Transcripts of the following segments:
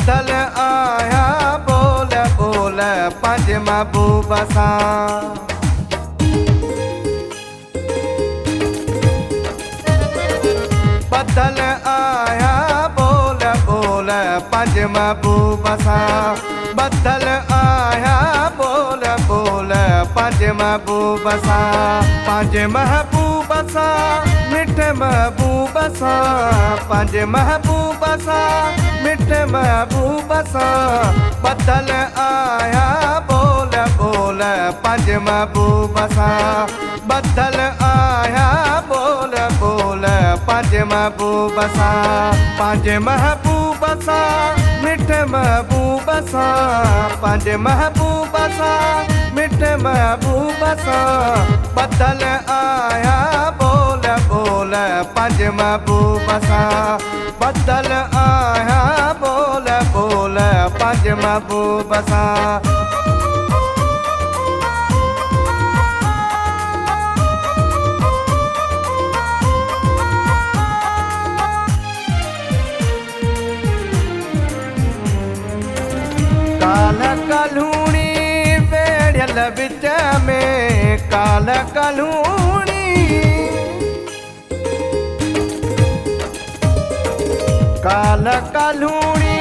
बदल आया बोल बोल पंज महबूब सां। बदल आया बोल बोल पंज महबूब सां। बदल आया बोल बोल पंज महबूब सां। पंज महबूब सां मिठे महबूब सां। पंज महबूब सां मिठे महबूब सां। बदल आया बोल बोल पंज महबूब सां। बदल आया बोल बोल पंज महबूब सां। पंज महबूब सां मिठे महबूब सां। पंज महबूब सां मिठे महबूब सां। बदल आया बोल बोल पंज महबूब सां। बदल आया बोल बोल पंज महबूब सां। काल कलूणी वेड़ियल विच में काल कलूणी। काल कलूणी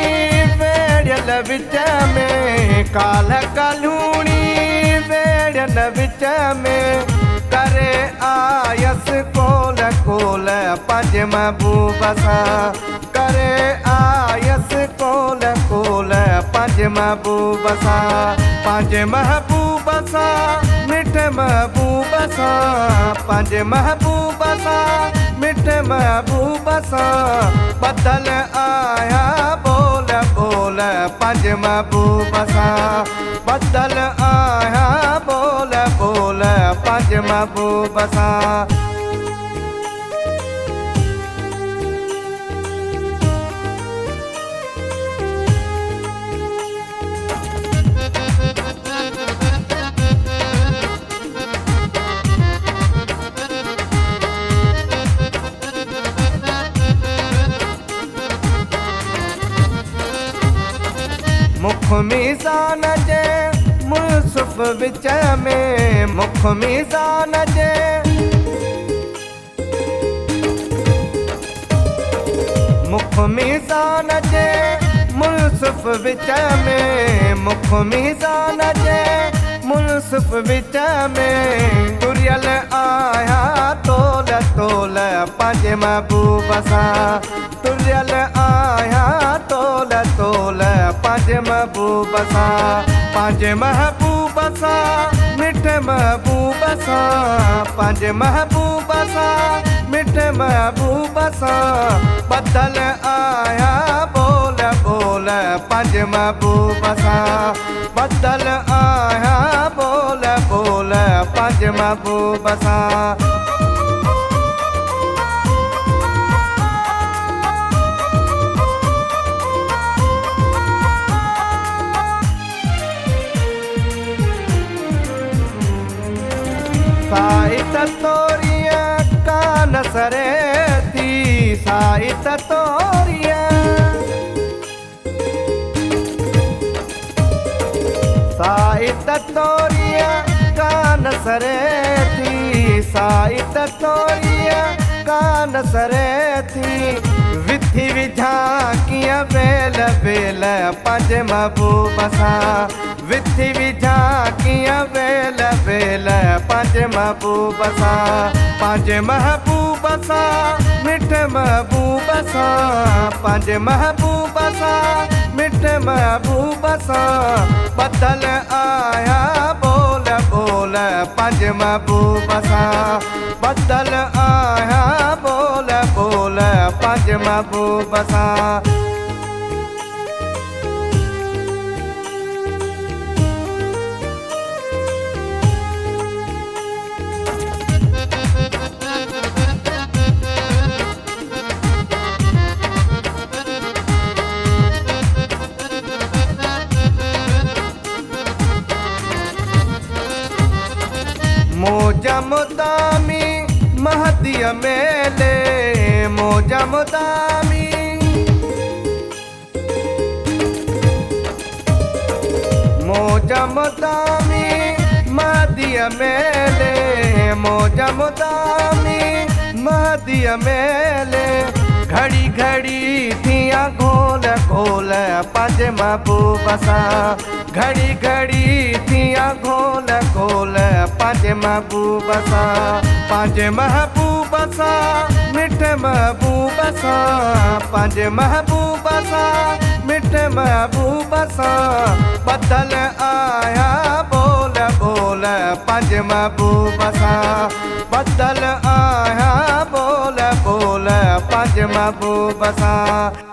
वेड़ियल विच में काल कलूणी वेड़ियल विच में करे आयस कोल कोल पंज महबूब सां। करे आयस कोल कोल पंज महबूब सां। पंज महबूब सां मिठे महबूब सां। पंज महबूब सां मिठे महबूब सां। बदल आया बोल बोल पंज महबूब सां। बदल आया बोल बोल पंज महबूब सां। मुख मीज़ान जे मुसफ़ विच में मुख मीज़ान जे मुख मीज़ान जे मुसफ़ विच में मुख मीज़ान जे मुसफ़ विच में तुरियल आया तोल तोल पंज महबूब सां। तुरियल आया तोल तोल पंज महबूब सां। पंज महबूब सां मिठे महबूब सां। पंज महबूब सां मिठे महबूब सां। बदल आया बोल बोल पंज महबूब सां। बदल आया बोल बोल पंज महबूब सां। साइत तोरिया कान सरे थी। साइत तोरिया साइत तोरिया कान सरे थी। साइत तोरिया कान सरे थी। विथी विझा कीअं वेल वेल पंज महबूब सां। विथी विझा कीअं वेल वेल पंज महबूब सां। पंज महबूब सां मिठे महबूब सां। पंज महबूब सां मिठे महबूब सां। बदल आया बोल बोल पंज महबूब सां। बदल आया बोल बोल पंज महबूब सां। मौजा मुदामी महदिया मेले मौजा मुदामी मौजा मुदामी महदीअ मेले मौजा मुदामी महदीअ मेले घड़ी घड़ी थिया गोल गोल पंहिंजे महबूब सां घड़ी घड़ी थिया गोल गोल पंहिंजे महबूब सां पंहिंजे महबूब सां मिठे महबूब सां पंहिंजे महबूब सां मिठे महबूब सां बदल आया बोल बोल पंहिंजे महबूब सां बदल आया बोल बोल पंहिंजे महबूब सां